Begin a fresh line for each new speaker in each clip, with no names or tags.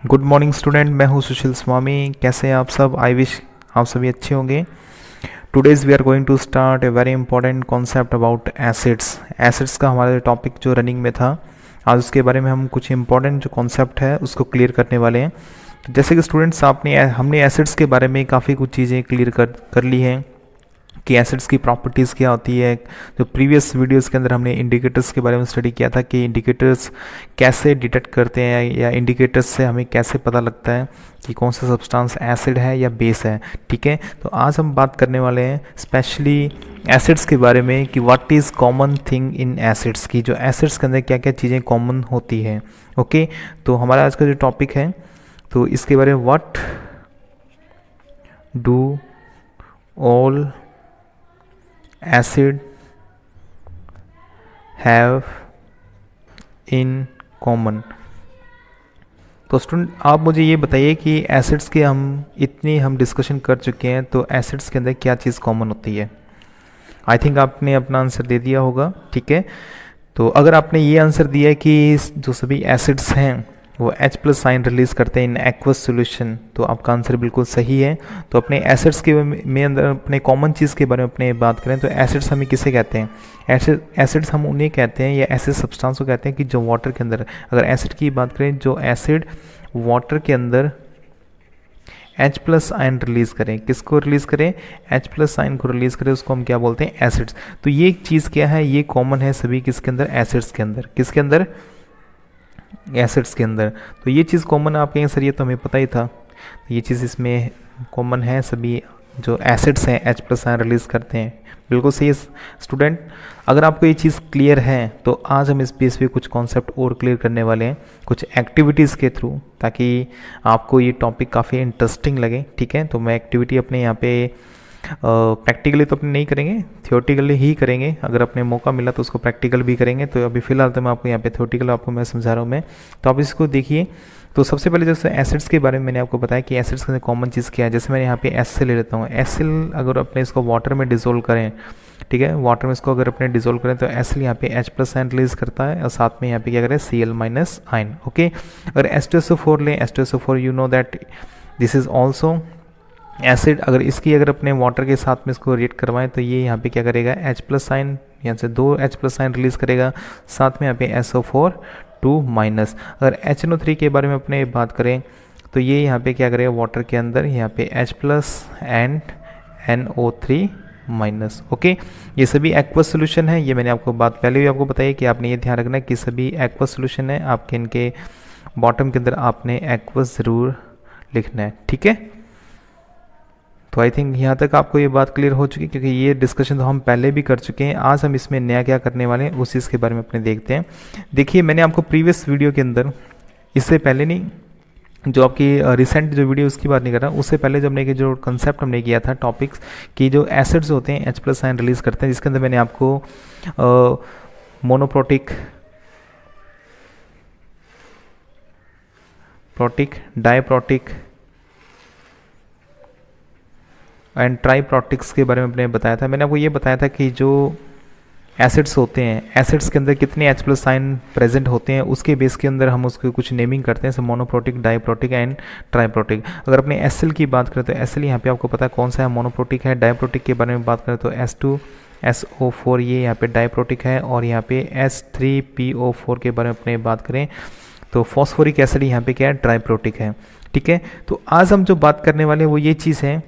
Good morning student, मैं हूं सुशील स्वामी। कैसे हैं आप सब? आई विश आप सभी अच्छे होंगे। Today's we are going to start a very important concept about acids. Acids का हमारा टॉपिक जो रनिंग में था, आज उसके बारे में हम कुछ इंपॉर्टेंट जो कॉन्सेप्ट है उसको क्लियर करने वाले हैं। तो जैसे कि स्टूडेंट्स हमने एसिड्स के बारे में काफ़ी कुछ चीज़ें क्लियर कर ली हैं कि एसिड्स की प्रॉपर्टीज़ क्या होती है। जो प्रीवियस वीडियोस के अंदर हमने इंडिकेटर्स के बारे में स्टडी किया था कि इंडिकेटर्स कैसे डिटेक्ट करते हैं या इंडिकेटर्स से हमें कैसे पता लगता है कि कौन सा सब्सटेंस एसिड है या बेस है। ठीक है, तो आज हम बात करने वाले हैं स्पेशली एसिड्स के बारे में कि what is common thing in acids, की जो एसिड्स के अंदर क्या क्या चीज़ें कॉमन होती हैं। ओके, तो हमारा आज का जो टॉपिक है तो इसके बारे में what do all acid have in common. तो स्टूडेंट आप मुझे ये बताइए कि एसिड्स के हम डिस्कशन कर चुके हैं, तो एसिड्स के अंदर क्या चीज़ कॉमन होती है। आई थिंक आपने अपना आंसर दे दिया होगा। ठीक है, तो अगर आपने ये आंसर दिया है कि जो सभी एसिड्स हैं वो H+ साइन रिलीज करते हैं इन एक्वस सॉल्यूशन, तो आपका आंसर बिल्कुल सही है। तो अपने एसिड्स के में अंदर अपने कॉमन चीज़ के बारे में अपने बात करें तो एसिड्स हमें किसे कहते हैं? एसिड्स हम उन्हें कहते हैं या ऐसे सब्सटेंस को कहते हैं कि जो वाटर के अंदर, अगर एसिड की बात करें, जो एसिड वाटर के अंदर H+ आयन रिलीज़ करें। किसको रिलीज़ करें? H+ आयन को रिलीज़ करें, उसको हम क्या बोलते हैं? एसिड्स। तो ये चीज़ क्या है? ये कॉमन है सभी किसके अंदर? एसिड्स के अंदर। किसके अंदर? एसिड्स के अंदर। तो ये चीज़ कॉमन है। आप कहेंगे सर ये तो हमें पता ही था। तो ये चीज़ इसमें कॉमन है, सभी जो एसिड्स हैं H+ आयन रिलीज़ करते हैं। बिल्कुल सही है स्टूडेंट। अगर आपको ये चीज़ क्लियर है तो आज हम इस बेस पे कुछ कॉन्सेप्ट और क्लियर करने वाले हैं कुछ एक्टिविटीज़ के थ्रू, ताकि आपको ये टॉपिक काफ़ी इंटरेस्टिंग लगे। ठीक है, तो मैं एक्टिविटी अपने यहाँ पे प्रैक्टिकली तो अपने नहीं करेंगे, थियोरटिकली ही करेंगे। अगर अपने मौका मिला तो उसको प्रैक्टिकल भी करेंगे। तो अभी फिलहाल तो मैं आपको यहाँ पे थियोरटिकल आपको मैं समझा रहा हूँ मैं, तो आप इसको देखिए। तो सबसे पहले जैसे एसिड्स के बारे में मैंने आपको बताया कि एसिड्स के अंदर कॉमन चीज़ क्या है। जैसे मैंने यहाँ पे एसिल ले लेता हूँ। एसिल अगर अपने इसको वाटर में डिजोल्व करें, ठीक है, वाटर में इसको अगर अपने डिजोल्व करें तो एसिल यहाँ पे H+ आयन रिलीज करता है और साथ में यहाँ पे क्या करें? Cl- ion. ओके, अगर H2SO4 लें, H2SO4 you know that this is also acid. अगर इसकी अगर अपने वाटर के साथ में इसको रिएक्ट करवाएं तो ये यहाँ पे क्या करेगा? H+ आयन, यहाँ से 2 H+ आयन रिलीज करेगा, साथ में यहाँ पे SO4 2-। अगर HNO3 के बारे में अपने बात करें तो ये यहाँ पे क्या करेगा? वाटर के अंदर यहाँ पे H+ एंड NO3-। ओके, ये सभी एक्वस सोल्यूशन है। ये मैंने आपको बात पहले भी आपको बताई कि आपने ये ध्यान रखना है कि सभी एक्वस सोल्यूशन है। आपके इनके बॉटम के अंदर आपने एक्वस ज़रूर लिखना है। ठीक है, तो आई थिंक यहाँ तक आपको ये बात क्लियर हो चुकी है, क्योंकि ये डिस्कशन तो हम पहले भी कर चुके हैं। आज हम इसमें नया क्या करने वाले हैं उस चीज़ के बारे में अपने देखते हैं। देखिए, मैंने आपको प्रीवियस वीडियो के अंदर, इससे पहले नहीं, जो आपकी रिसेंट जो वीडियो उसकी बात नहीं कर रहा, उससे पहले जब हमने जो कंसेप्ट हमने किया था टॉपिक्स कि जो एसिड्स होते हैं H+ आयन रिलीज करते हैं, जिसके अंदर मैंने आपको मोनोप्रोटिक, प्रोटिक, डाईप्रोटिक एंड ट्राईप्रोटिक्स के बारे में अपने बताया था। मैंने आपको ये बताया था कि जो एसिड्स होते हैं, एसिड्स के अंदर कितने H+ आयन प्रेजेंट होते हैं, उसके बेस के अंदर हम उसको कुछ नेमिंग करते हैं, जैसे मोनोप्रोटिक, डाईप्रोटिक एंड ट्राईप्रोटिक। अगर अपने एसिल की बात करें तो एसिल यहाँ पे आपको पता है कौन सा है? मोनोप्रोटिक है। डाईप्रोटिक के बारे में बात करें तो H2SO4 ये यहाँ पे डाईप्रोटिक है, और यहाँ पे H3PO4 के बारे में अपने बात करें तो फॉस्फोरिक एसिड यहाँ पे क्या है? ट्राईप्रोटिक है। ठीक है, तो आज हम जो बात करने वाले हैं वो ये चीज़ है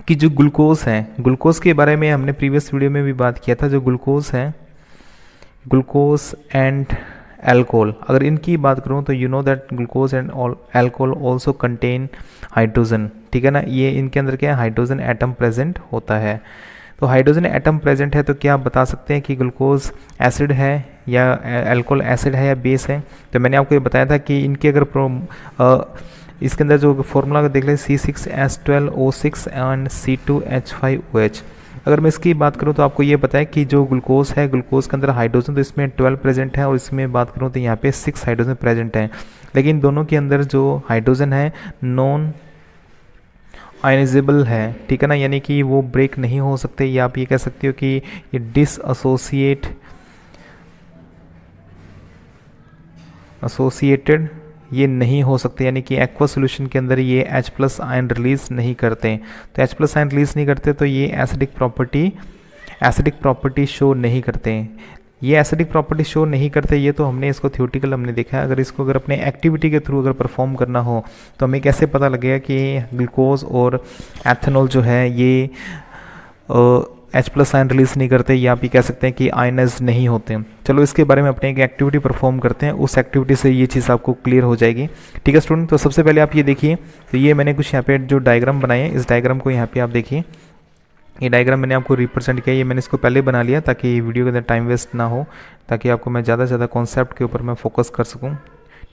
कि जो ग्लूकोज है, ग्लूकोज के बारे में हमने प्रीवियस वीडियो में भी बात किया था। जो ग्लूकोज है, ग्लूकोज एंड अल्कोहल, अगर इनकी बात करूं तो you know that glucose and alcohol also contain hydrogen. ठीक है ना, ये इनके अंदर क्या है? हाइड्रोजन एटम प्रेजेंट होता है। तो हाइड्रोजन एटम प्रेजेंट है तो क्या आप बता सकते हैं कि ग्लूकोज एसिड है या अल्कोहल एसिड है या बेस है? तो मैंने आपको ये बताया था कि इनके अगर इसके अंदर जो फॉर्मूला देख लें C6H12O6 एंड C2H5OH। अगर मैं इसकी बात करूं तो आपको ये पता है कि जो ग्लूकोज है, ग्लूकोज के अंदर हाइड्रोजन तो इसमें 12 प्रेजेंट है, और इसमें बात करूं तो यहाँ पे 6 हाइड्रोजन प्रेजेंट है। लेकिन दोनों के अंदर जो हाइड्रोजन है नॉन आयनाइजेबल है। ठीक है ना, यानी कि वो ब्रेक नहीं हो सकते, या आप ये कह सकते हो कि ये डिसएसोसिएटेड ये नहीं हो सकते, यानी कि एक्वा सोल्यूशन के अंदर ये H+ आयन रिलीज नहीं करते। तो H+ आयन रिलीज नहीं करते तो ये एसिडिक प्रॉपर्टी शो नहीं करते। ये एसिडिक प्रॉपर्टी शो नहीं करते, ये तो हमने इसको थ्योरेटिकल हमने देखा है। अगर इसको अगर अपने एक्टिविटी के थ्रू अगर परफॉर्म करना हो तो हमें कैसे पता लगेगा कि ग्लूकोज और एथेनॉल जो है ये H+ आयन रिलीज नहीं करते, या आप ये कह सकते हैं कि आयनाइज नहीं होते। चलो इसके बारे में अपने एक एक्टिविटी परफॉर्म करते हैं, उस एक्टिविटी से ये चीज़ आपको क्लियर हो जाएगी। ठीक है स्टूडेंट, तो सबसे पहले आप ये देखिए, तो ये मैंने कुछ यहाँ पे जो डायग्राम बनाए हैं, इस डायग्राम को यहाँ पे आप देखिए। ये डायग्राम मैंने आपको रिप्रेजेंट किया, ये मैंने इसको पहले बना लिया ताकि वीडियो के अंदर टाइम वेस्ट ना हो, ताकि आपको मैं ज़्यादा से ज़्यादा कॉन्सेप्ट के ऊपर मैं फोकस कर सकूँ।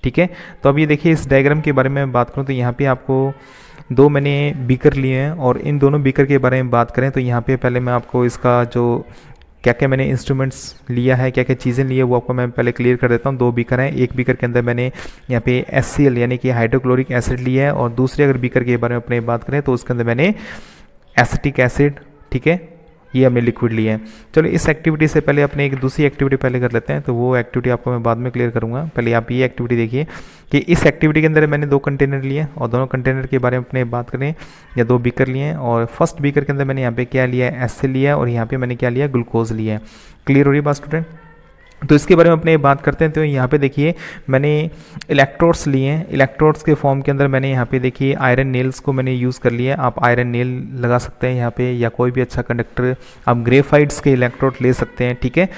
ठीक है, तो अब ये देखिए, इस डायग्राम के बारे में बात करूँ तो यहाँ पे आपको दो मैंने बीकर लिए हैं, और इन दोनों बीकर के बारे में बात करें तो यहाँ पे पहले मैं आपको इसका जो क्या क्या मैंने इंस्ट्रूमेंट्स लिया है, क्या क्या चीज़ें ली है, वो आपको मैं पहले क्लियर कर देता हूँ। दो बीकर हैं, एक बीकर के अंदर मैंने यहाँ पे HCl यानी कि हाइड्रोक्लोरिक एसिड लिया है, और दूसरे अगर बीकर के बारे में अपने बात करें तो उसके अंदर मैंने एसिटिक एसिड, ठीक है, ये हमने लिक्विड लिया है। चलो इस एक्टिविटी से पहले अपने एक दूसरी एक्टिविटी पहले कर लेते हैं, तो वो एक्टिविटी आपको मैं बाद में क्लियर करूंगा। पहले आप ये एक्टिविटी देखिए कि इस एक्टिविटी के अंदर मैंने दो कंटेनर लिए, और दोनों कंटेनर के बारे में अपने बात करें, या दो बीकर लिए हैं, और फर्स्ट बीकर के अंदर मैंने यहाँ पे क्या लिया है, HCl लिया है, और यहाँ पे मैंने क्या लिया, ग्लूकोज लिया है। क्लियर हो रही बात स्टूडेंट? तो इसके बारे में अपने बात करते हैं। तो यहाँ पे देखिए मैंने इलेक्ट्रोड्स लिए हैं, इलेक्ट्रोड्स के फॉर्म के अंदर मैंने यहाँ पे देखिए आयरन नेल्स को मैंने यूज़ कर लिया है। आप आयरन नेल लगा सकते हैं यहाँ पे, या कोई भी अच्छा कंडक्टर, आप ग्रेफाइट्स के इलेक्ट्रोड ले सकते हैं। ठीक है,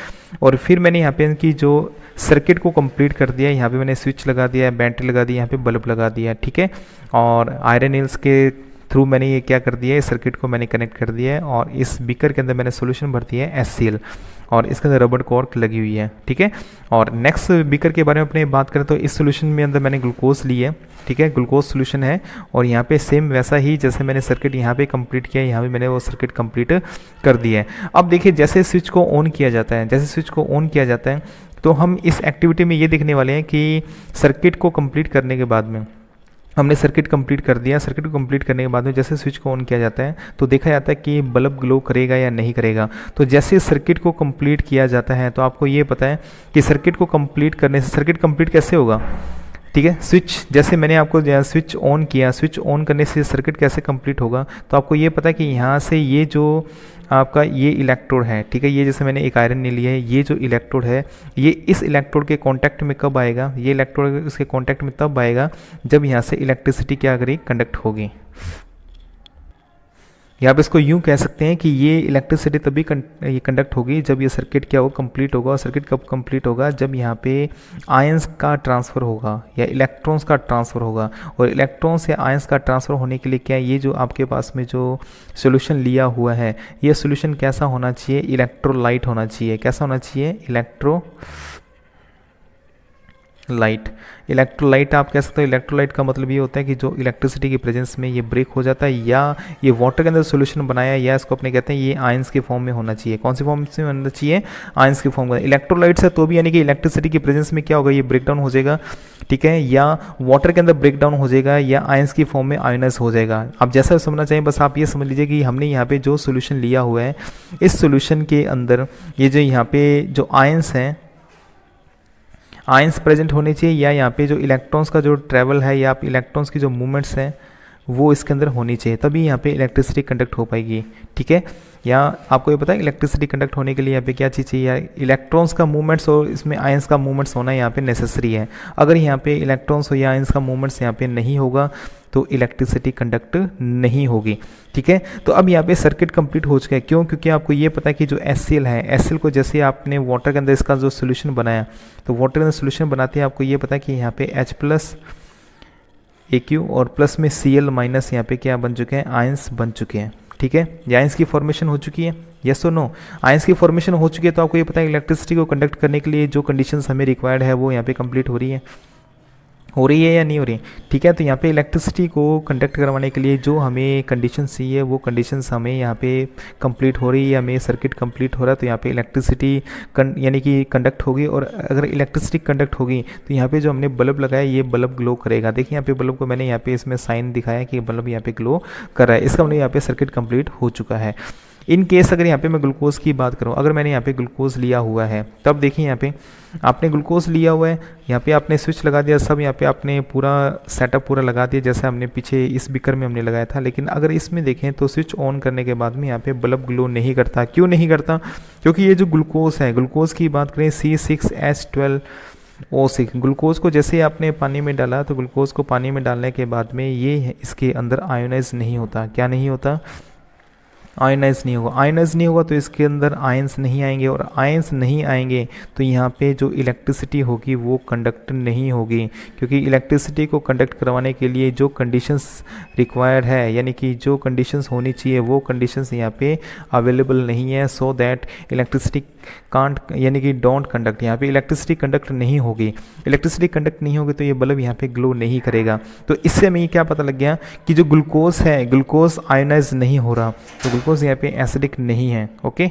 और फिर मैंने यहाँ पे इनकी जो सर्किट को कंप्लीट कर दिया है, यहाँ पे मैंने स्विच लगा दिया है, बैटरी लगा दी, यहाँ पे बल्ब लगा दिया है। ठीक है, और आयरन नेल्स के थ्रू मैंने ये क्या कर दिया है, सर्किट को मैंने कनेक्ट कर दिया है, और इस बीकर के अंदर मैंने सॉल्यूशन भर दिया है HCl, और इसके अंदर रबर कॉर्क लगी हुई है। ठीक है, और नेक्स्ट बीकर के बारे में अपने बात करें तो इस सॉल्यूशन में अंदर मैंने ग्लूकोज ली है। ठीक है, ग्लूकोज सॉल्यूशन है, और यहाँ पे सेम वैसा ही जैसे मैंने सर्किट यहाँ पे कंप्लीट किया, यहाँ पे मैंने वो सर्किट कंप्लीट कर दिया है। अब देखिए जैसे स्विच को ऑन किया जाता है, जैसे स्विच को ऑन किया जाता है तो हम इस एक्टिविटी में ये देखने वाले हैं कि सर्किट को कंप्लीट करने के बाद में हमने सर्किट कंप्लीट कर दिया। सर्किट को कंप्लीट करने के बाद में जैसे स्विच को ऑन किया जाता है तो देखा जाता है कि बल्ब ग्लो करेगा या नहीं करेगा। तो जैसे सर्किट को कंप्लीट किया जाता है तो आपको ये पता है कि सर्किट को कंप्लीट करने से सर्किट कंप्लीट कैसे होगा। ठीक है, स्विच जैसे मैंने आपको स्विच ऑन किया, स्विच ऑन करने से सर्किट कैसे कंप्लीट होगा, तो आपको ये पता है कि यहाँ से ये जो आपका ये इलेक्ट्रोड है, ठीक है, ये जैसे मैंने एक आयरन ने लिया है, ये जो इलेक्ट्रोड है ये इस इलेक्ट्रोड के कांटेक्ट में कब आएगा, ये इलेक्ट्रोड इसके कांटेक्ट में तब आएगा जब यहाँ से इलेक्ट्रिसिटी क्या करेगी, कंडक्ट होगी। या आप इसको यूँ कह सकते हैं कि ये इलेक्ट्रिसिटी तभी ये कंडक्ट होगी जब ये सर्किट क्या होगा, कंप्लीट होगा। और सर्किट कब कंप्लीट होगा, जब यहाँ पे आयंस का ट्रांसफ़र होगा या इलेक्ट्रॉन्स का ट्रांसफ़र होगा। और इलेक्ट्रॉन्स या आयंस का ट्रांसफ़र होने के लिए क्या, ये जो आपके पास में जो सोल्यूशन लिया हुआ है, ये सोल्यूशन कैसा होना चाहिए, इलेक्ट्रोलाइट होना चाहिए। कैसा होना चाहिए, इलेक्ट्रोलाइट आप कह सकते हो। इलेक्ट्रोलाइट का मतलब ये होता है कि जो इलेक्ट्रिसिटी की प्रेजेंस में ये ब्रेक हो जाता है, या ये वाटर के अंदर सोल्यूशन बनाया, या इसको अपने कहते हैं ये आयंस के फॉर्म में होना चाहिए। कौन सी फॉर्म में होना चाहिए, आयंस के फॉर्म में। इलेक्ट्रोलाइट है तो भी यानी कि इलेक्ट्रिसिटी की प्रेजेंस में क्या होगा, ये ब्रेक डाउन हो जाएगा। ठीक है, या वाटर के अंदर ब्रेक डाउन हो जाएगा, या आयंस की फॉर्म में आयनाइज हो जाएगा। आप जैसा समझना चाहिए, बस आप ये समझ लीजिए कि हमने यहाँ पे जो सोल्यूशन लिया हुआ है, इस सोल्यूशन के अंदर ये जो यहाँ पे जो आयंस हैं, आयंस प्रेजेंट होने चाहिए, या यहाँ पे जो इलेक्ट्रॉन्स का जो ट्रैवल है, या आप इलेक्ट्रॉन्स की जो मूवमेंट्स हैं वो इसके अंदर होनी चाहिए, तभी यहाँ पे इलेक्ट्रिसिटी कंडक्ट हो पाएगी। ठीक है, या आपको ये पता है इलेक्ट्रिसिटी कंडक्ट होने के लिए यहाँ पे क्या चीज़ चाहिए, इलेक्ट्रॉन्स का मूवमेंट्स और इसमें आयंस का मूवमेंट्स होना यहाँ पे नेसेसरी है। अगर यहाँ पे इलेक्ट्रॉन्स हो या आयंस का मूवमेंट्स यहाँ पे नहीं होगा तो इलेक्ट्रिसिटी कंडक्ट नहीं होगी। ठीक है, तो अब यहाँ पे सर्किट कंप्लीट हो चुका है। क्यों, क्योंकि आपको ये पता है कि जो HCl है, HCl को जैसे आपने वाटर के अंदर इसका जो सोल्यूशन बनाया, तो वाटर के अंदर सोल्यूशन बनाते हैं आपको ये पता है कि यहाँ पे H+ AQ और प्लस में Cl माइनस यहाँ पे क्या बन चुके हैं, आयंस बन चुके हैं। ठीक है, ये आयंस की फॉर्मेशन हो चुकी है, यस और नो। आयंस की फॉर्मेशन हो चुकी है तो आपको ये पता है इलेक्ट्रिसिटी को कंडक्ट करने के लिए जो कंडीशंस हमें रिक्वायर्ड है वो यहाँ पे कंप्लीट हो रही है या नहीं हो रही है। ठीक है, तो यहाँ पे इलेक्ट्रिसिटी को कंडक्ट करवाने के लिए जो हमें कंडीशंस चाहिए वो कंडीशंस हमें यहाँ पे कंप्लीट हो रही है, हमें सर्किट कंप्लीट हो रहा है, तो यहाँ पे इलेक्ट्रिसिटी यानी कि कंडक्ट होगी। और अगर इलेक्ट्रिसिटी कंडक्ट होगी तो यहाँ पे जो हमने बल्ब लगाया ये बल्ब ग्लो करेगा। देखिए यहाँ पे बल्ब को मैंने यहाँ पे इसमें साइन दिखाया कि बल्ब यहाँ पे ग्लो कर रहा है, इसका मतलब यहाँ पे सर्किट कंप्लीट हो चुका है। इन केस अगर यहाँ पे मैं ग्लूकोज की बात करूँ, अगर मैंने यहाँ पे ग्लूकोज लिया हुआ है, तब देखिए यहाँ पे आपने ग्लूकोज लिया हुआ है, यहाँ पे आपने स्विच लगा दिया, सब यहाँ पे आपने पूरा सेटअप पूरा लगा दिया जैसे हमने पीछे इस बीकर में हमने लगाया था। लेकिन अगर इसमें देखें तो स्विच ऑन करने के बाद में यहाँ पे बल्ब ग्लो नहीं करता। क्यों नहीं करता? क्योंकि ये जो ग्लूकोज है, ग्लूकोज की बात करें C6H12O6, ग्लूकोज को जैसे आपने पानी में डाला तो ग्लूकोज को पानी में डालने के बाद में ये इसके अंदर आयोनाइज नहीं होता। क्या नहीं होता? आयनाइज नहीं होगा। आयनाइज नहीं होगा तो इसके अंदर आयंस नहीं आएंगे, और आयंस नहीं आएंगे तो यहाँ पे जो इलेक्ट्रिसिटी होगी वो कंडक्ट नहीं होगी, क्योंकि इलेक्ट्रिसिटी को कंडक्ट करवाने के लिए जो कंडीशंस रिक्वायर्ड है, यानी कि जो कंडीशंस होनी चाहिए वो कंडीशंस यहाँ पे अवेलेबल नहीं है। सो दैट इलेक्ट्रिसिटी कांट, यानी कि डोंट कंडक्ट, यहाँ पे इलेक्ट्रिसिटी कंडक्ट नहीं होगी। इलेक्ट्रिसिटी कंडक्ट नहीं होगी तो ये बल्ब यहाँ पे ग्लो नहीं करेगा। तो इससे हमें क्या पता लग गया कि जो ग्लूकोज है, ग्लूकोज आयोनाइज नहीं हो रहा, तो ग्लूकोज यहाँ पे एसिडिक नहीं है। ओके,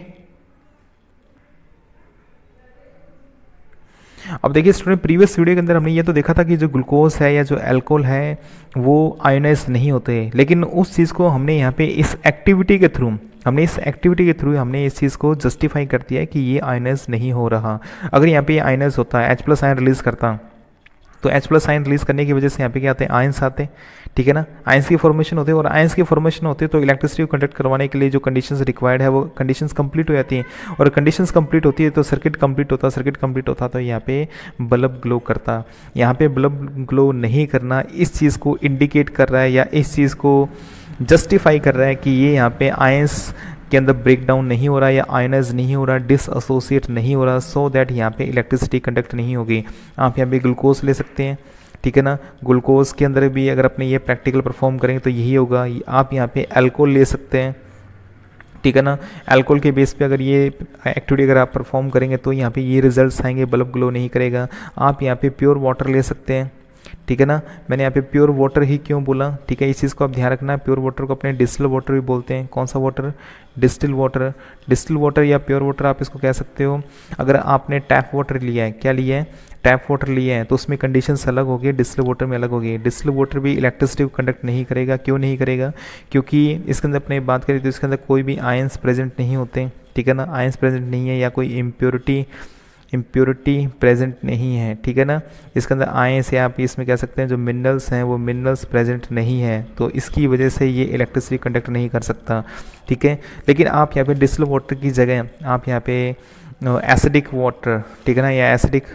अब देखिए स्टूडेंट, प्रीवियस वीडियो के अंदर हमने ये तो देखा था कि जो ग्लूकोज है या जो अल्कोहल है वो आयोनाइज नहीं होते, लेकिन उस चीज़ को हमने यहाँ पे इस एक्टिविटी के थ्रू हमने इस चीज़ को जस्टिफाई कर दिया है कि ये आयोनाइज नहीं हो रहा। अगर यहाँ पे आयोनाइज होता है, H+ आयन रिलीज करता, तो H+ आयन रिलीज करने की वजह से यहाँ पे क्या आते हैं? आयंस आते हैं, ठीक है ना। आयंस की फॉर्मेशन होते हैं, और आयंस की फॉर्मेशन होते हैं तो इलेक्ट्रिसिटी को कंडक्ट करवाने के लिए जो कंडीशंस रिक्वायर्ड है वो कंडीशंस कंप्लीट हो जाती हैं, और कंडीशंस कंप्लीट होती है तो सर्किट कंप्लीट होता तो यहाँ पे बल्ब ग्लो करता। यहाँ पे बल्ब ग्लो नहीं करना इस चीज़ को इंडिकेट कर रहा है या इस चीज़ को जस्टिफाई कर रहा है कि ये यहाँ पे आयंस के अंदर ब्रेक डाउन नहीं हो रहा या आयनाइज नहीं हो रहा, डिसएसोसिएट नहीं हो रहा, सो दैट यहाँ पे इलेक्ट्रिसिटी कंडक्ट नहीं होगी। आप यहाँ पे ग्लूकोज ले सकते हैं, ठीक है ना। ग्लूकोज के अंदर भी अगर अपने ये प्रैक्टिकल परफॉर्म करेंगे तो यही होगा। आप यहाँ पे अल्कोहल ले सकते हैं, ठीक है ना। अल्कोहल के बेस पे अगर ये एक्टिविटी अगर आप परफॉर्म करेंगे तो यहाँ पे ये रिजल्ट्स आएंगे, बल्ब ग्लो नहीं करेगा। आप यहाँ पे प्योर वाटर ले सकते हैं, ठीक है ना। मैंने यहाँ पे प्योर वाटर ही क्यों बोला, ठीक है, इस चीज़ को आप ध्यान रखना है। प्योर वाटर को अपने डिस्टिल वाटर भी बोलते हैं। कौन सा वाटर? डिस्टिल वाटर या प्योर वाटर आप इसको कह सकते हो। अगर आपने टैप वाटर लिया है, क्या लिया है? टैप वाटर लिया है, तो उसमें कंडीशंस अलग होगी, डिस्टिल वाटर में अलग होगी। डिस्टिल वाटर भी इलेक्ट्रिसिटी को कंडक्ट नहीं करेगा। क्यों नहीं करेगा? क्योंकि इसके अंदर अपने बात करें तो इसके अंदर कोई भी आयंस प्रेजेंट नहीं होते, ठीक है ना। आयंस प्रेजेंट नहीं है या कोई इम्प्योरिटी प्रेजेंट नहीं है, ठीक है ना। इसके अंदर आयंस या आप इसमें कह सकते हैं जो मिनरल्स हैं वो मिनरल्स प्रेजेंट नहीं है, तो इसकी वजह से ये इलेक्ट्रिसिटी कंडक्ट नहीं कर सकता, ठीक है। लेकिन आप यहाँ पे डिस्टिल वाटर की जगह आप यहाँ पे एसिडिक वाटर, ठीक है ना, या एसिडिक,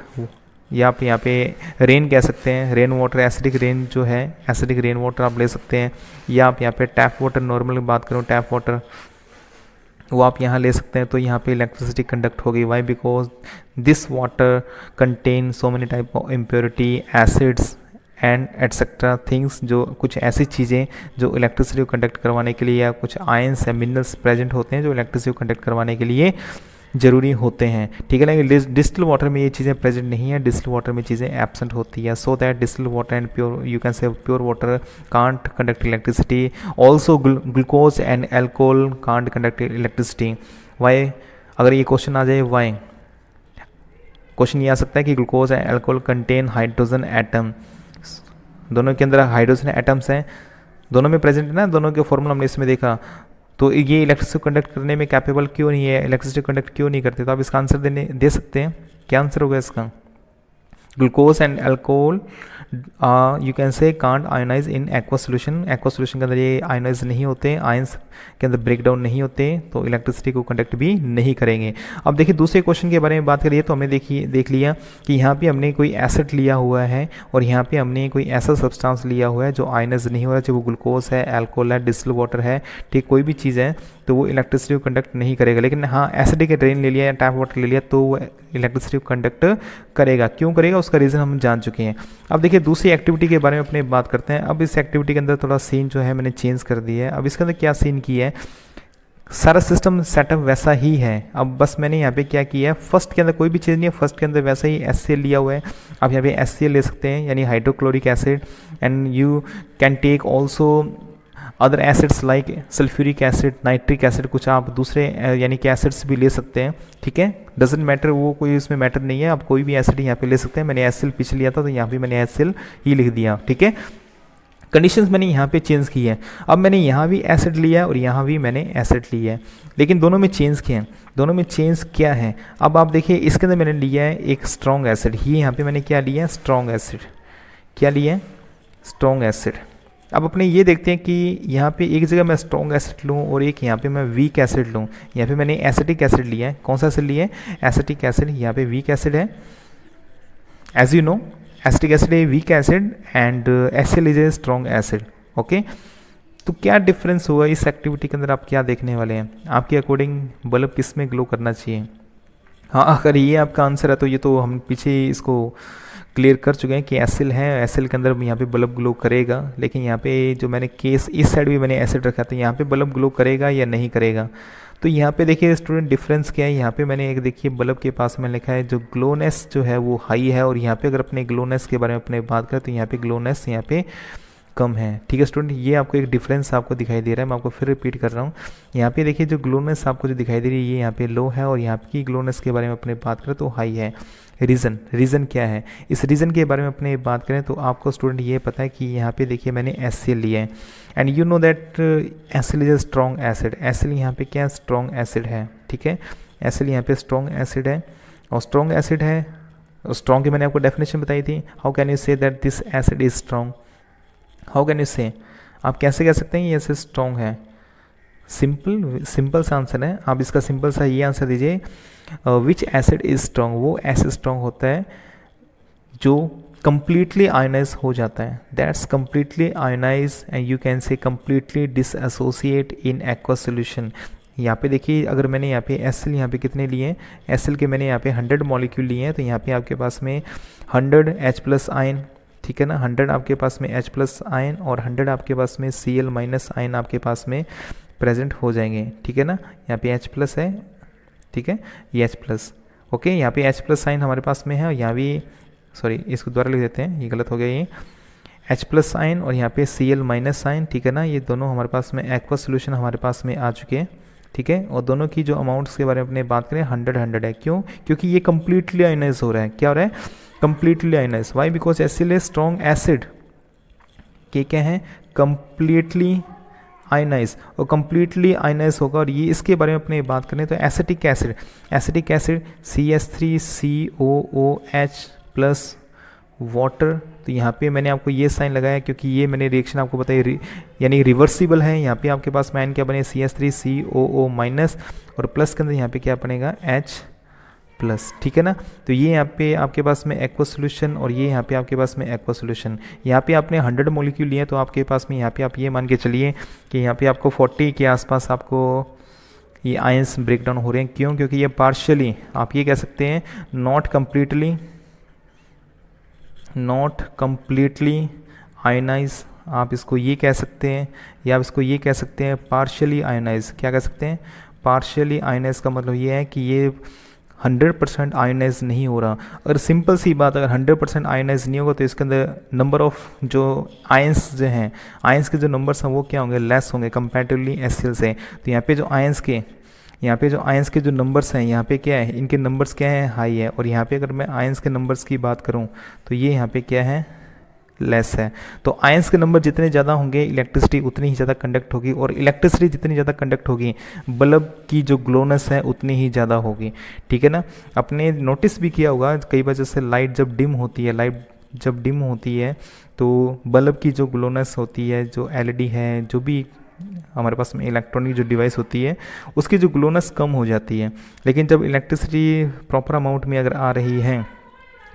या आप यहाँ पे रेन कह सकते हैं, रेन वाटर, एसिडिक रेन जो है, एसिडिक रेन वाटर आप ले सकते हैं। या आप यहाँ पे टैप वाटर, नॉर्मल बात करूँ टैप वाटर, वो आप यहाँ ले सकते हैं। तो यहाँ पे इलेक्ट्रिसिटी कंडक्ट होगी। Why? Because this water contain so many type of impurity, acids and etcetera things, जो कुछ ऐसी चीज़ें जो इलेक्ट्रिसिटी को कंडक्ट करवाने के लिए, या कुछ आयंस या मिनरल्स प्रेजेंट होते हैं जो इलेक्ट्रिसिटी को कंडक्ट करवाने के लिए जरूरी होते हैं, ठीक है ना। डिस्टिल वाटर में ये चीज़ें प्रेजेंट नहीं है, डिस्टिल वाटर में चीज़ें एब्सेंट होती है। So that distil water and pure, you can say pure water can't conduct electricity. Also glucose and alcohol can't conduct electricity. Why? अगर ये क्वेश्चन आ जाए वाई, क्वेश्चन ये आ सकता है कि glucose and alcohol contain hydrogen atom, दोनों के अंदर हाइड्रोजन एटम्स हैं, दोनों में प्रेजेंट है ना, दोनों के फॉर्मूला हमने इसमें देखा। तो ये इलेक्ट्रिसिटी कंडक्ट करने में कैपेबल क्यों नहीं है, इलेक्ट्रिसिटी कंडक्ट क्यों नहीं करते? तो आप इसका आंसर दे सकते हैं। क्या आंसर होगा इसका? Glucose and alcohol you can say can't ionise in aqua solution. Aqua solution के अंदर ये आयोनाइज नहीं होते, आयंस के अंदर ब्रेक डाउन नहीं होते, तो इलेक्ट्रिसिटी को कंडक्ट भी नहीं करेंगे। अब देखिए दूसरे क्वेश्चन के बारे में बात करिए, तो हमने देख लिया कि यहाँ पे हमने कोई एसिड लिया हुआ है और यहाँ पे हमने कोई ऐसा सब्सटेंस लिया हुआ है जो आयोनाइज नहीं हो रहा, चाहे वो ग्लूकोज है, अल्कोहल है, डिस्टिल वाटर है, ठीक, कोई भी चीज़ है तो वो इलेक्ट्रिसिटी को कंडक्ट नहीं करेगा। लेकिन हाँ, एसिडिक रेन ले लिया या टैप वाटर ले लिया तो वो इलेक्ट्रिसिटी को कंडक्ट करेगा। क्यों करेगा? उसका रीज़न हम जान चुके हैं। अब देखिए दूसरी एक्टिविटी के बारे में अपने बात करते हैं। अब इस एक्टिविटी के अंदर थोड़ा सीन जो है मैंने चेंज कर दिया है। अब इसके अंदर क्या सीन किया है, सारा सिस्टम सेटअप वैसा ही है। अब बस मैंने यहाँ पे क्या किया है, फर्स्ट के अंदर कोई भी चीज़ नहीं है, फर्स्ट के अंदर वैसा ही HCl लिया हुआ है। आप यहाँ पे HCl ले सकते हैं, यानी hydrochloric acid, and you can take also other acids like sulphuric acid, nitric acid, कुछ आप दूसरे यानी कि एसिड्स भी ले सकते हैं, ठीक है। डजेंट मैटर, वो कोई इसमें मैटर नहीं है, आप कोई भी एसिड यहाँ पे ले सकते हैं। मैंने HCl पीछे लिया था तो यहाँ पे मैंने HCl ही लिख दिया, ठीक है। कंडीशंस मैंने यहाँ पे चेंज की है। अब मैंने यहाँ भी एसिड लिया है और यहाँ भी मैंने एसिड लिया है, लेकिन दोनों में चेंज किया है। दोनों में चेंज क्या है, अब आप देखिए इसके अंदर मैंने लिया है एक स्ट्रॉन्ग एसिड, ये यहाँ पे मैंने क्या लिया है, स्ट्रॉन्ग एसिड। क्या लिया है, स्ट्रॉन्ग एसिड। अब अपने ये देखते हैं कि यहाँ पे एक जगह मैं स्ट्रॉन्ग एसिड लूँ और एक यहाँ पे मैं वीक एसिड लूँ। यहाँ पे मैंने एसिटिक एसिड लिया है। कौन सा एसिड लिया है, एसिटिक एसिड। यहाँ पे वीक एसिड है, as you know acetic acid है weak acid and HCl is a strong acid. Okay, तो क्या डिफरेंस होगा इस एक्टिविटी के अंदर, आप क्या देखने वाले हैं, आपके अकॉर्डिंग बल्ब किस में ग्लो करना चाहिए। हाँ, अगर ये आपका आंसर है तो ये तो हम पीछे इसको क्लियर कर चुके हैं कि एसिल है, एसिल के अंदर यहाँ पे बल्ब ग्लो करेगा। लेकिन यहाँ पे जो मैंने केस इस साइड भी मैंने एसिड रखा था, यहाँ पे बल्ब ग्लो करेगा या नहीं करेगा। तो यहाँ पे देखिए स्टूडेंट डिफरेंस क्या है, यहाँ पे मैंने एक देखिए बल्ब के पास में लिखा है जो ग्लोनेस जो है वो हाई है, और यहाँ पे अगर अपने ग्लोनेस के बारे में अपने बात करें तो यहाँ पे ग्लोनेस यहाँ पे कम है। ठीक है स्टूडेंट, ये आपको एक डिफरेंस आपको दिखाई दे रहा है। मैं आपको फिर रिपीट कर रहा हूँ, यहाँ पे देखिए जो ग्लोनेस आपको जो दिखाई दे रही है ये यहाँ पे लो है, और यहाँ की ग्लोनेस के बारे में अपने बात करें तो हाई है। रीज़न क्या है, इस रीज़न के बारे में अपने बात करें तो आपको स्टूडेंट ये पता है कि यहाँ पे देखिए मैंने HCl लिया है, and you know that HCl is a strong acid. HCl यहाँ पे क्या स्ट्रॉन्ग एसिड है। ठीक है, HCl यहाँ पे स्ट्रॉन्ग एसिड है, और स्ट्रॉन्ग एसिड है, स्ट्रॉन्ग की मैंने आपको डेफिनेशन बताई थी। How can you say that this acid is strong, how can you से, आप कैसे कह सकते हैं ये ऐसे स्ट्रॉन्ग है। सिंपल सा आंसर है, आप इसका सिंपल सा ये आंसर दीजिए, विच एसिड इज स्ट्रॉन्ग, वो एसिड स्ट्रॉन्ग होता है जो कंप्लीटली आयोनाइज हो जाता है, that's completely ionise and you can से कंप्लीटली डिसएसोसिएट इन एक्वा सोल्यूशन। यहाँ पे देखिए अगर मैंने यहाँ पे HCl यहाँ पे कितने लिए हैं, HCl के मैंने यहाँ पे 100 मॉलिक्यूल लिए हैं, तो यहाँ पे आपके पास में 100 H+ आयन, ठीक है ना, 100 आपके पास में H+ आयन और 100 आपके पास में Cl- आयन आपके पास में प्रेजेंट हो जाएंगे। ठीक है ना, यहाँ पे H+ है, ठीक है, ये H+। ओके, यहाँ पे H+ साइन हमारे पास में है, और यहाँ भी सॉरी इसको दोबारा लिख देते हैं, ये गलत हो गया, ये H+ आयन और यहाँ पे Cl- आयन। ठीक है ना, ये दोनों हमारे पास में एक्वा सोल्यूशन हमारे पास में आ चुके हैं। ठीक है, और दोनों की जो अमाउंट्स के बारे में अपने बात करें 100 है। क्यों, क्योंकि ये कंप्लीटली आयोनाइज हो रहा है। क्या हो रहा है, completely ionise. Why, because HCl is strong acid के क्या है, कंप्लीटली आयनाइज, और कंप्लीटली आयनाइज होगा। और ये इसके बारे में अपने बात करें तो एसिटिक एसिड CH3COOH+ वाटर, तो यहाँ पे मैंने आपको ये साइन लगाया क्योंकि ये मैंने रिएक्शन आपको बताई यानी रिवर्सिबल है। यहाँ पे आपके पास आयन क्या बने, CH3COO- और प्लस के अंदर यहाँ पे क्या बनेगा, H+। ठीक है ना, तो ये यहाँ पे आपके पास में एक्वा सोल्यूशन और ये यहाँ पे आपके पास में एक्वा सोल्यूशन। यहाँ पे आपने 100 मॉलिक्यूल लिए तो आपके पास में यहाँ पे आप ये मान के चलिए कि यहाँ पे आपको 40 के आसपास आपको ये आयंस ब्रेक डाउन हो रहे हैं। क्यों, क्योंकि ये पार्शियली, आप ये कह सकते हैं नॉट कम्प्लीटली आयनाइज, आप इसको ये कह सकते हैं, या आप इसको ये कह सकते हैं पार्शियली आयनाइज। क्या कह सकते हैं, पार्शियली आयनाइज का मतलब ये है कि ये 100% आयोनाइज नहीं हो रहा। अगर सिंपल सी बात, अगर 100% आयोनाइज नहीं होगा तो इसके अंदर नंबर ऑफ जो आयंस जो हैं, आयंस के जो नंबर्स हैं वो क्या होंगे, लेस होंगे कंपैरेटिवली HCl से। तो यहाँ पे जो आयंस के जो नंबर्स हैं यहाँ पे क्या है, इनके नंबर्स क्या है, हाई है। और यहाँ पे अगर मैं आयंस के नंबर्स की बात करूँ तो ये यहाँ पे क्या है, लेस है। तो आयंस के नंबर जितने ज़्यादा होंगे इलेक्ट्रिसिटी उतनी ही ज़्यादा कंडक्ट होगी, और इलेक्ट्रिसिटी जितनी ज़्यादा कंडक्ट होगी बल्ब की जो ग्लोनेस है उतनी ही ज़्यादा होगी। ठीक है ना, आपने नोटिस भी किया होगा कई बार जैसे लाइट जब डिम होती है तो बल्ब की जो ग्लोनेस होती है, जो LED है, जो भी हमारे पास में इलेक्ट्रॉनिक जो डिवाइस होती है उसकी जो ग्लोनेस कम हो जाती है। लेकिन जब इलेक्ट्रिसिटी प्रॉपर अमाउंट में अगर आ रही है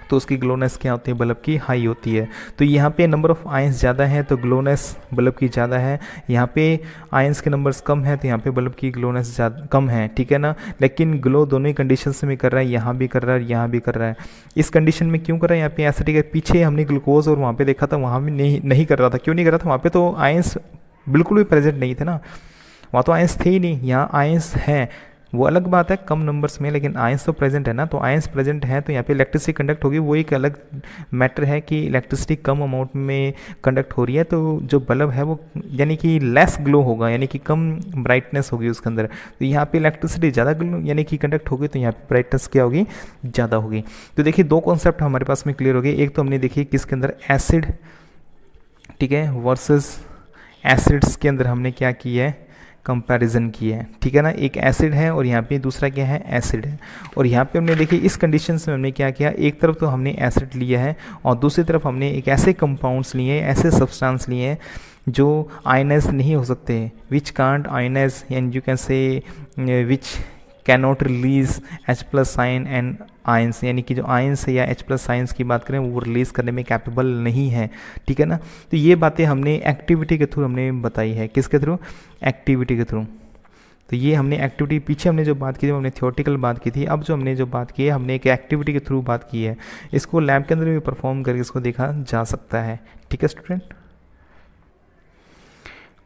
तो उसकी ग्लोनेस क्या होती है, बल्ब की हाई होती है। तो यहाँ पे नंबर ऑफ आयंस ज़्यादा है तो ग्लोनेस बल्ब की ज़्यादा है, यहाँ पे आयंस के नंबर्स कम है तो यहाँ पे बल्ब की ग्लोनेस ज़्यादा कम है। ठीक है ना, लेकिन ग्लो दोनों ही कंडीशन में कर रहा है, यहाँ भी कर रहा है, यहाँ भी कर रहा है। इस कंडीशन में क्यों कर रहा है, यहाँ पे एसिटिक है, पीछे हमने ग्लूकोज और वहाँ पे देखा था वहाँ भी नहीं कर रहा था। क्यों नहीं कर रहा था, वहाँ पे तो आयंस बिल्कुल भी प्रेजेंट नहीं थे ना, वहाँ तो आयंस थे ही नहीं। यहाँ आयंस हैं, वो अलग बात है कम नंबर्स में, लेकिन आयंस तो प्रेजेंट है ना। तो आयंस प्रेजेंट है तो यहाँ पे इलेक्ट्रिसिटी कंडक्ट होगी, वो एक अलग मैटर है कि इलेक्ट्रिसिटी कम अमाउंट में कंडक्ट हो रही है तो जो बल्ब है वो यानी कि लेस ग्लो होगा, यानी कि कम ब्राइटनेस होगी उसके अंदर। तो यहाँ पे इलेक्ट्रिसिटी ज़्यादा ग्लो यानी कि कंडक्ट होगी तो यहाँ पे ब्राइटनेस क्या होगी, ज़्यादा होगी। तो देखिए दो कॉन्सेप्ट हमारे पास में क्लियर हो गए। एक तो हमने देखी किसके अंदर, एसिड ठीक है, वर्सेस एसिड्स के अंदर हमने क्या किया है, कंपैरिजन किया है, ठीक है ना। एक एसिड है और यहाँ पे दूसरा क्या है, एसिड है। और यहाँ पे हमने देखिए इस कंडीशंस में हमने क्या किया, एक तरफ तो हमने एसिड लिया है और दूसरी तरफ हमने एक ऐसे कंपाउंड्स लिए हैं, ऐसे सब्सटेंस लिए हैं जो आयनाइज नहीं हो सकते, which can't ionise and you can say which cannot release H plus sign and ions, यानी कि जो आयंस है या H प्लस साइंस की बात करें वो रिलीज़ करने में कैपेबल नहीं है, ठीक है ना। तो ये बातें हमने एक्टिविटी के थ्रू हमने बताई है, किसके थ्रू, एक्टिविटी के थ्रू। तो ये हमने एक्टिविटी, पीछे हमने जो बात की थी हमने थियोरेटिकल बात की थी, अब जो हमने जो बात की है हमने एक एक्टिविटी के थ्रू बात की है। इसको लैब के अंदर भी परफॉर्म करके इसको देखा जा सकता है, ठीक है स्टूडेंट।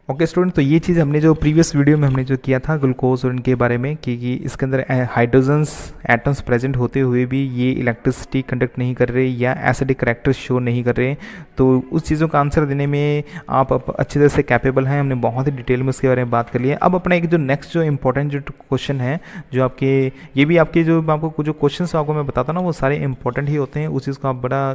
ओके स्टूडेंट, तो ये चीज़ हमने जो प्रीवियस वीडियो में हमने जो किया था ग्लूकोज और इनके बारे में कि इसके अंदर हाइड्रोजन्स एटम्स प्रेजेंट होते हुए भी ये इलेक्ट्रिसिटी कंडक्ट नहीं कर रहे या एसिडिक करैक्टर शो नहीं कर रहे, तो उस चीज़ों का आंसर देने में आप अच्छी तरह से कैपेबल हैं। हमने बहुत ही डिटेल में उसके बारे में बात कर लिया। अब अपना एक जो नेक्स्ट जो इंपॉर्टेंट जो क्वेश्चन है, जो आपके ये भी आपके जो आपको जो क्वेश्चन आपको मैं बताता ना वो सारे इंपॉर्टेंट ही होते हैं, उस चीज़ को आप बड़ा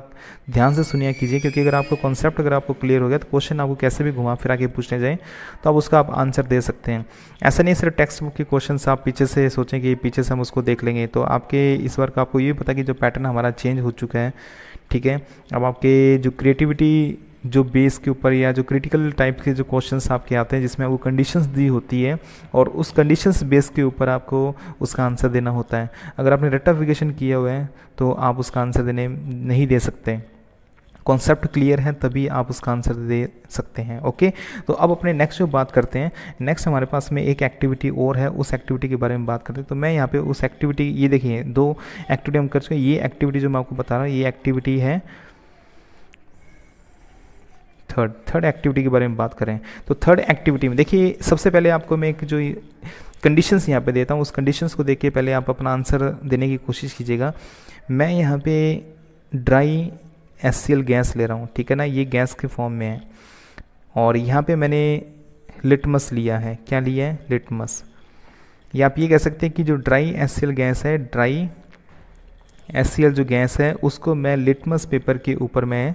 ध्यान से सुनिया कीजिए, क्योंकि अगर आपको कॉन्सेप्ट अगर आपको क्लियर हो गया तो क्वेश्चन आपको कैसे भी घुमा फिरा के पूछने जाए तो आप उसका आप आंसर दे सकते हैं। ऐसा नहीं सिर्फ टेक्स्ट बुक के क्वेश्चंस आप पीछे से सोचें कि पीछे से हम उसको देख लेंगे, तो आपके इस बार का आपको ये पता कि जो पैटर्न हमारा चेंज हो चुका है, ठीक है। अब आपके जो क्रिएटिविटी जो बेस के ऊपर या जो क्रिटिकल टाइप के जो क्वेश्चंस आपके आते हैं जिसमें वो कंडीशंस दी होती है और उस कंडीशंस बेस के ऊपर आपको उसका आंसर देना होता है। अगर आपने रेक्टिफिकेशन किया हुआ है तो आप उसका आंसर देने नहीं दे सकते, कॉन्सेप्ट क्लियर है तभी आप उसका आंसर दे सकते हैं। ओके, तो अब अपने नेक्स्ट जो बात करते हैं, नेक्स्ट हमारे पास में एक एक्टिविटी और है, उस एक्टिविटी के बारे में बात करते हैं। तो मैं यहाँ पे उस एक्टिविटी, ये देखिए 2 एक्टिविटी हम कर चुके हैं। ये एक्टिविटी जो मैं आपको बता रहा हूँ ये एक्टिविटी है थर्ड एक्टिविटी के बारे में बात करें तो थर्ड एक्टिविटी में देखिए सबसे पहले आपको मैं एक जो कंडीशंस यहाँ पे देता हूँ उस कंडीशंस को देख के पहले आप अपना आंसर देने की कोशिश कीजिएगा। मैं यहाँ पे ड्राई HCl गैस ले रहा हूँ, ठीक है ना, ये गैस के फॉर्म में है और यहाँ पे मैंने लिटमस लिया है। क्या लिया है, लिटमस। या आप ये कह सकते हैं कि जो ड्राई HCl गैस है, ड्राई HCl जो गैस है उसको मैं लिटमस पेपर के ऊपर मैं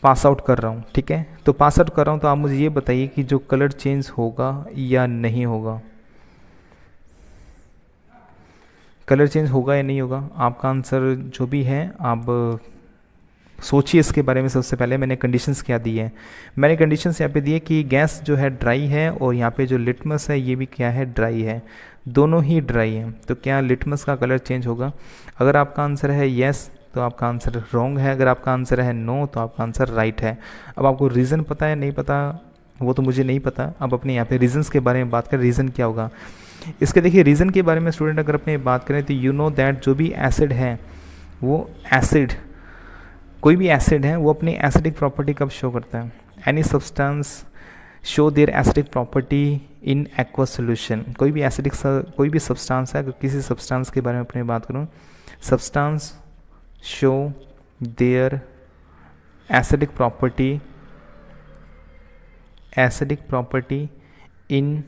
पास आउट कर रहा हूँ, ठीक है। तो पास आउट कर रहा हूँ तो आप मुझे ये बताइए कि जो कलर चेंज होगा या नहीं होगा, कलर चेंज होगा या नहीं होगा। आपका आंसर जो भी है आप सोचिए इसके बारे में। सबसे पहले मैंने कंडीशंस क्या दी है, मैंने कंडीशंस यहाँ पे दिए कि गैस जो है ड्राई है और यहाँ पे जो लिटमस है ये भी क्या है, ड्राई है, दोनों ही ड्राई हैं। तो क्या लिटमस का कलर चेंज होगा। अगर आपका आंसर है येस तो आपका आंसर रॉन्ग है, अगर आपका आंसर है नो तो आपका आंसर राइट है। अब आपको रीज़न पता है नहीं पता वो तो मुझे नहीं पता। अब अपने यहाँ पे रीजंस के बारे में बात करें, रीज़न क्या होगा इसके। देखिए रीज़न के बारे में स्टूडेंट अगर अपने बात करें तो यू नो दैट जो भी एसिड है वो एसिड, कोई भी एसिड है वो अपनी एसिडिक प्रॉपर्टी कब शो करता है, any substance show their acidic property in aqua solution. कोई भी एसिडिक कोई भी सब्सटेंस है, अगर किसी सब्सटेंस के बारे में अपने बात करूँ, substance show their acidic property in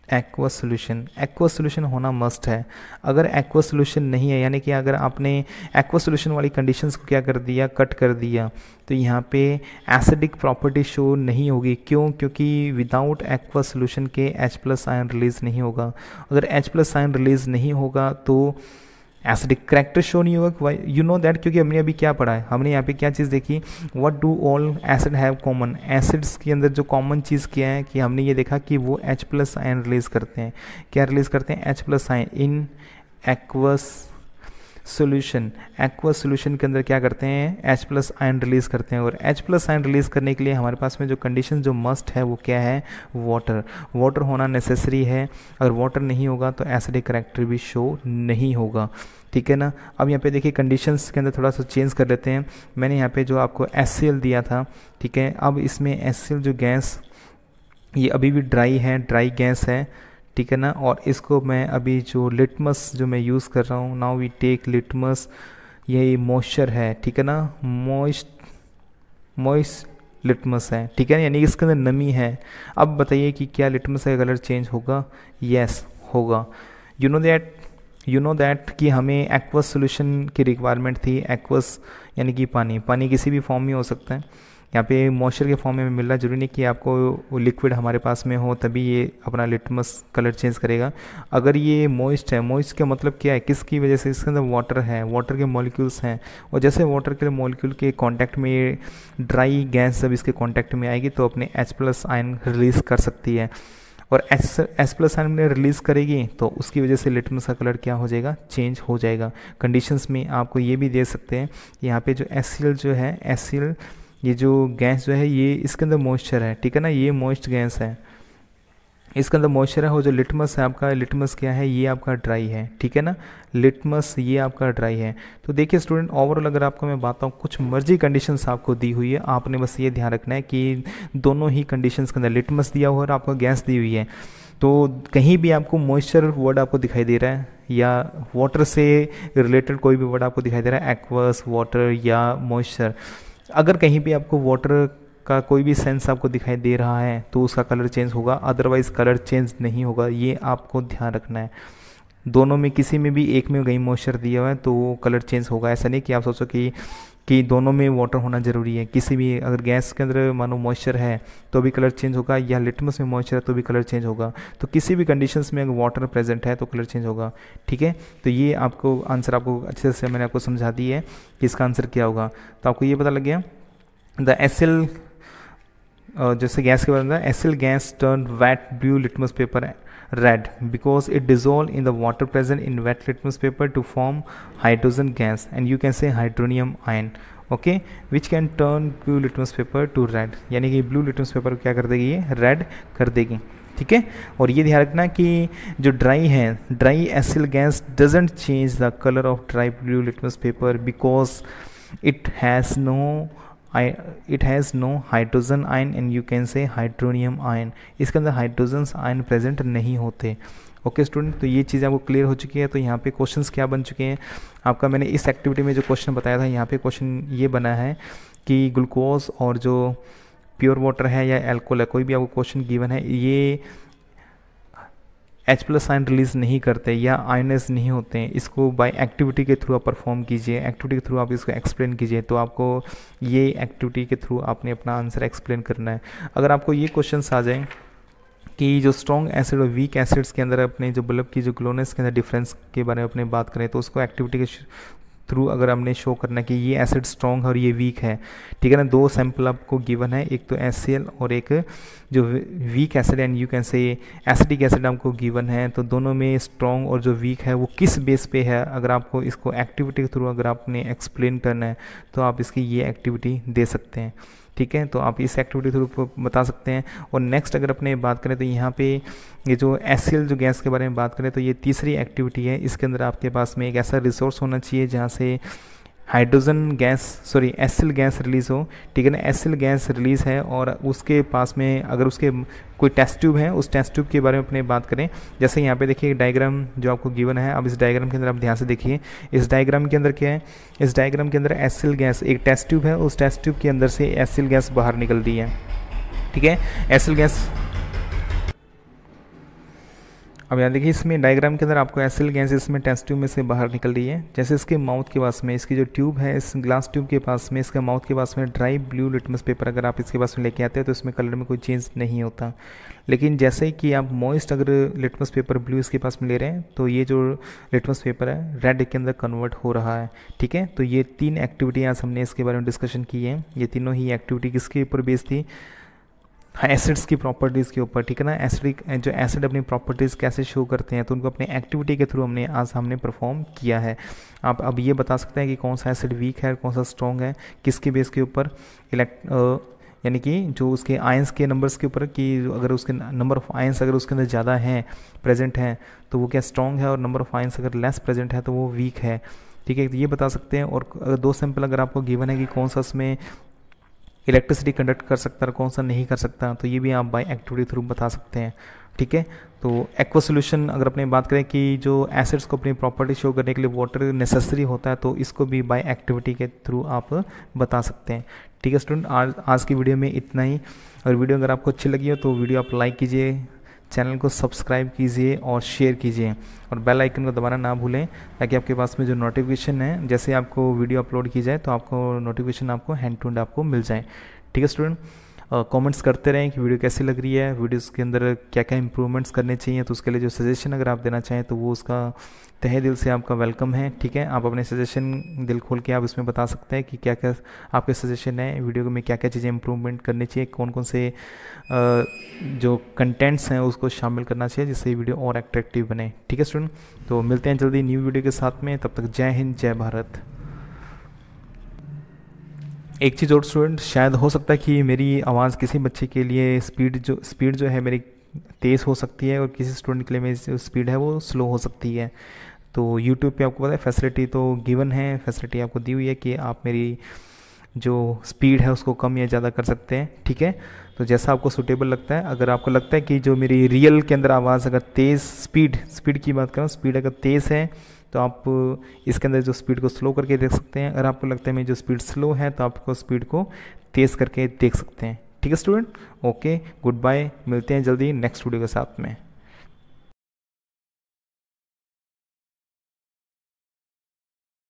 aqua solution. Aqua solution होना मस्ट है। अगर एक्वा सोल्यूशन नहीं है, यानी कि अगर आपने एक्वा सोल्यूशन वाली कंडीशंस को क्या कर दिया, कट कर दिया, तो यहाँ पे एसिडिक प्रॉपर्टी शो नहीं होगी। क्यों, क्योंकि विदाउट एक्वा सोल्यूशन के H प्लस आयन रिलीज नहीं होगा। अगर H प्लस आयन रिलीज नहीं होगा तो एसिडिक करैक्टर शो नहीं होगा। यू नो दैट, क्योंकि हमने अभी क्या पढ़ा है, हमने यहाँ पे क्या चीज़ देखी, what do all acid have common. Acids के अंदर जो कॉमन चीज़ क्या है कि हमने ये देखा कि वो H प्लस आयन रिलीज करते हैं। क्या रिलीज करते हैं, H plus ion in aqueous solution. Aqueous solution के अंदर क्या करते हैं, H प्लस आयन रिलीज करते हैं। और H प्लस आयन रिलीज करने के लिए हमारे पास में जो कंडीशन जो मस्ट है वो क्या है, वाटर। वाटर होना नेसेसरी है। अगर वाटर नहीं होगा तो एसिडिक करैक्टर भी शो नहीं होगा, ठीक है ना। अब यहाँ पे देखिए कंडीशंस के अंदर थोड़ा सा चेंज कर लेते हैं। मैंने यहाँ पे जो आपको HCl दिया था, ठीक है, अब इसमें HCl जो गैस ये अभी भी ड्राई है, ड्राई गैस है, ठीक है ना। और इसको मैं अभी जो लिटमस जो मैं यूज़ कर रहा हूँ, नाउ वी टेक लिटमस, ये मॉइस्चर है, ठीक है ना, मॉइस्ट लिटमस है, ठीक है, यानी इसके अंदर नमी है। अब बताइए कि क्या लिटमस का कलर चेंज होगा, यस होगा। यू नो दैट कि हमें एक्वस सोल्यूशन की रिक्वायरमेंट थी। एक्वस यानी कि पानी, पानी किसी भी फॉर्म में हो सकता है। यहाँ पे मॉइस्चर के फॉर्म में मिल रहा है, जरूरी नहीं कि आपको लिक्विड हमारे पास में हो तभी ये अपना लिटमस कलर चेंज करेगा। अगर ये मॉइस्ट है, मॉइस्ट का मतलब क्या है, किसकी वजह से, इसके अंदर वाटर है, वाटर के मॉलिक्यूल्स हैं, और जैसे वाटर के मॉलिक्यूल के कांटेक्ट में ड्राई गैस जब इसके कांटेक्ट में आएगी तो अपने H+ आयन रिलीज कर सकती है, और H+ आयन में रिलीज़ करेगी तो उसकी वजह से लिटमस का कलर क्या हो जाएगा, चेंज हो जाएगा। कंडीशंस में आपको ये भी दे सकते हैं, यहाँ पे जो HCl जो है, HCl ये जो गैस जो है ये इसके अंदर मॉइस्चर है, ठीक है ना, ये मॉइस्ट गैस है, इसके अंदर मॉइस्चर है, और जो लिटमस है आपका, लिटमस क्या है, ये आपका ड्राई है, ठीक है ना, लिटमस ये आपका ड्राई है। तो देखिए स्टूडेंट, ओवरऑल अगर आपको मैं बताऊँ, कुछ मर्जी कंडीशंस आपको दी हुई है, आपने बस ये ध्यान रखना है कि दोनों ही कंडीशंस के अंदर लिटमस दिया हुआ है और आपको गैस दी हुई है, तो कहीं भी आपको मॉइस्चर वर्ड आपको दिखाई दे रहा है या वाटर से रिलेटेड कोई भी वर्ड आपको दिखाई दे रहा है, एक्वस, वाटर या मॉइस्चर, अगर कहीं भी आपको वाटर का कोई भी सेंस आपको दिखाई दे रहा है तो उसका कलर चेंज होगा, अदरवाइज कलर चेंज नहीं होगा, ये आपको ध्यान रखना है। दोनों में किसी में भी एक में कहीं मॉइस्चर दिया हुआ है तो वो कलर चेंज होगा। ऐसा नहीं कि आप सोचो कि दोनों में वाटर होना ज़रूरी है, किसी भी, अगर गैस के अंदर मानो मॉइस्चर है तो भी कलर चेंज होगा, या लिटमस में मॉइस्चर है तो भी कलर चेंज होगा, तो किसी भी कंडीशंस में अगर वाटर प्रेजेंट है तो कलर चेंज होगा, ठीक है। तो ये आपको आंसर आपको अच्छे से मैंने आपको समझा दी है कि इसका आंसर क्या होगा, तो आपको ये पता लग गया। द HCl जैसे गैस के बारे में, HCl gas turn wet blue litmus paper red because it dissolve in the water present in wet litmus paper to form hydrogen gas and you can say hydronium ion, okay, which can turn blue litmus paper to red, यानी कि blue litmus paper को क्या कर देगी, ये red कर देगी, ठीक है। और ये ध्यान रखना कि जो ड्राई है, dry HCl gas doesn't change the colour of dry blue litmus paper because it has no hydrogen ion and you can say hydronium ion, इसके अंदर हाइड्रोजन आयन प्रेजेंट नहीं होते, ओके स्टूडेंट। तो ये चीज़ आपको क्लियर हो चुकी है। तो यहाँ पे क्वेश्चंस क्या बन चुके हैं आपका, मैंने इस एक्टिविटी में जो क्वेश्चन बताया था, यहाँ पे क्वेश्चन ये बना है कि ग्लूकोज और जो प्योर वाटर है या एल्कोहल है, कोई भी आपको क्वेश्चन गिवन है, ये H+ आयन रिलीज़ नहीं करते या आयनाइज नहीं होते हैं, इसको बाय एक्टिविटी के थ्रू आप परफॉर्म कीजिए, एक्टिविटी के थ्रू आप इसको एक्सप्लेन कीजिए, तो आपको ये एक्टिविटी के थ्रू आपने अपना आंसर एक्सप्लेन करना है। अगर आपको ये क्वेश्चंस आ जाए कि जो स्ट्रॉन्ग एसिड और वीक एसिड्स के अंदर अपने जो बल्ब की जो ग्लोनेस के अंदर डिफरेंस के बारे में अपने बात करें, तो उसको एक्टिविटी के थ्रू अगर हमने शो करना है कि ये एसिड स्ट्रॉन्ग है और ये वीक है, ठीक है ना, दो सैंपल आपको गिवन है, एक तो HCl और एक जो week acid and you can से एसिटिक एसिड आपको गिवन है, तो दोनों में स्ट्रॉन्ग और जो वीक है वो किस बेस पे है, अगर आपको इसको एक्टिविटी के थ्रू अगर आपने एक्सप्लेन करना है तो आप इसकी ये एक्टिविटी दे सकते हैं, ठीक है। तो आप इस एक्टिविटी थ्रू बता सकते हैं। और नेक्स्ट अगर अपने बात करें तो यहाँ पे ये जो HCl जो गैस के बारे में बात करें तो ये तीसरी एक्टिविटी है, इसके अंदर आपके पास में एक ऐसा रिसोर्स होना चाहिए जहाँ से HCl गैस रिलीज़ हो, ठीक है ना, HCl गैस रिलीज़ है और उसके पास में अगर उसके कोई टेस्ट ट्यूब है, उस टेस्ट ट्यूब के बारे में अपने बात करें, जैसे यहाँ पे देखिए डायग्राम जो आपको गिवन है, अब इस डायग्राम के अंदर आप ध्यान से देखिए, इस डायग्राम के अंदर क्या है, इस डायग्राम के अंदर HCl गैस एक टेस्ट ट्यूब है, उस टेस्ट ट्यूब के अंदर से HCl गैस बाहर निकल रही है, ठीक है, HCl गैस। अब यहाँ देखिए इसमें डायग्राम के अंदर आपको HCl गैस इसमें टेस्ट ट्यूब में से बाहर निकल रही है, जैसे इसके माउथ के पास में इसकी जो ट्यूब है, इस ग्लास ट्यूब के पास में इसका माउथ के पास में ड्राई ब्लू लिटमस पेपर अगर आप इसके पास में लेके आते हैं तो इसमें कलर में कोई चेंज नहीं होता, लेकिन जैसे ही कि आप मॉइस्ट अगर लिटमस पेपर ब्लू इसके पास में ले रहे हैं तो ये जो लिटमस पेपर है रेड के अंदर कन्वर्ट हो रहा है, ठीक है। तो ये तीन एक्टिविटी आज हमने इसके बारे में डिस्कशन की है, ये तीनों ही एक्टिविटी किसके ऊपर बेस्ड थी, एसिड्स की प्रॉपर्टीज़ के ऊपर, ठीक है ना, एसिड अपनी प्रॉपर्टीज़ कैसे शो करते हैं तो उनको अपने एक्टिविटी के थ्रू हमने परफॉर्म किया है। आप अब ये बता सकते हैं कि कौन सा एसिड वीक है कौन सा स्ट्रॉन्ग है, किसके बेस के ऊपर, यानी कि जो उसके आयंस के नंबर्स के ऊपर, कि अगर उसके नंबर ऑफ आयंस अगर उसके अंदर ज़्यादा हैं प्रेजेंट हैं तो वो क्या स्ट्रॉन्ग है, और नंबर ऑफ आयंस अगर लेस प्रेजेंट है तो वो वीक है, ठीक है, तो ये बता सकते हैं। और अगर दो सैंपल अगर आपको गिवन है कि कौन सा उसमें इलेक्ट्रिसिटी कंडक्ट कर सकता है कौन सा नहीं कर सकता, तो ये भी आप बाय एक्टिविटी थ्रू बता सकते हैं, ठीक है। तो एक्वा सोल्यूशन अगर अपने बात करें कि जो एसिड्स को अपनी प्रॉपर्टी शो करने के लिए वाटर नेसेसरी होता है तो इसको भी बाय एक्टिविटी के थ्रू आप बता सकते हैं, ठीक है स्टूडेंट। आज की वीडियो में इतना ही, और वीडियो अगर आपको अच्छी लगी हो तो वीडियो आप लाइक कीजिए, चैनल को सब्सक्राइब कीजिए और शेयर कीजिए, और बेल आइकन को दबाना ना भूलें ताकि आपके पास में जो नोटिफिकेशन है, जैसे आपको वीडियो अपलोड की जाए तो आपको नोटिफिकेशन आपको हैंड टू हैंड आपको मिल जाए, ठीक है स्टूडेंट, कमेंट्स करते रहें कि वीडियो कैसी लग रही है, वीडियोस के अंदर क्या क्या इंप्रूवमेंट्स करने चाहिए, तो उसके लिए जो सजेशन अगर आप देना चाहें तो वो उसका तहे दिल से आपका वेलकम है। ठीक है, आप अपने सजेशन दिल खोल के आप इसमें बता सकते हैं कि क्या क्या आपके सजेशन है, वीडियो में क्या क्या चीज़ें इंप्रूवमेंट करनी चाहिए, कौन कौन से जो कंटेंट्स हैं उसको शामिल करना चाहिए जिससे वीडियो और अट्रैक्टिव बने। ठीक है स्टूडेंट, तो मिलते हैं जल्दी न्यू वीडियो के साथ में, तब तक जय हिंद जय भारत। एक चीज़ और स्टूडेंट, शायद हो सकता है कि मेरी आवाज़ किसी बच्चे के लिए स्पीड जो है मेरी तेज़ हो सकती है और किसी स्टूडेंट के लिए मेरी जो स्पीड है वो स्लो हो सकती है। तो यूट्यूब पे आपको पता है फैसिलिटी तो गिवन है, फैसिलिटी आपको दी हुई है कि आप मेरी जो स्पीड है उसको कम या ज़्यादा कर सकते हैं। ठीक है, तो जैसा आपको सूटेबल लगता है, अगर आपको लगता है कि जो मेरी रियल के अंदर आवाज़ अगर तेज़ स्पीड की बात करूँ, स्पीड अगर तेज़ है तो आप इसके अंदर जो स्पीड को स्लो करके देख सकते हैं। अगर आपको लगता है मेरी जो स्पीड स्लो है तो आपको स्पीड को तेज़ करके देख सकते हैं। ठीक है स्टूडेंट, ओके, गुड बाय, मिलते हैं जल्दी नेक्स्ट वीडियो के साथ में।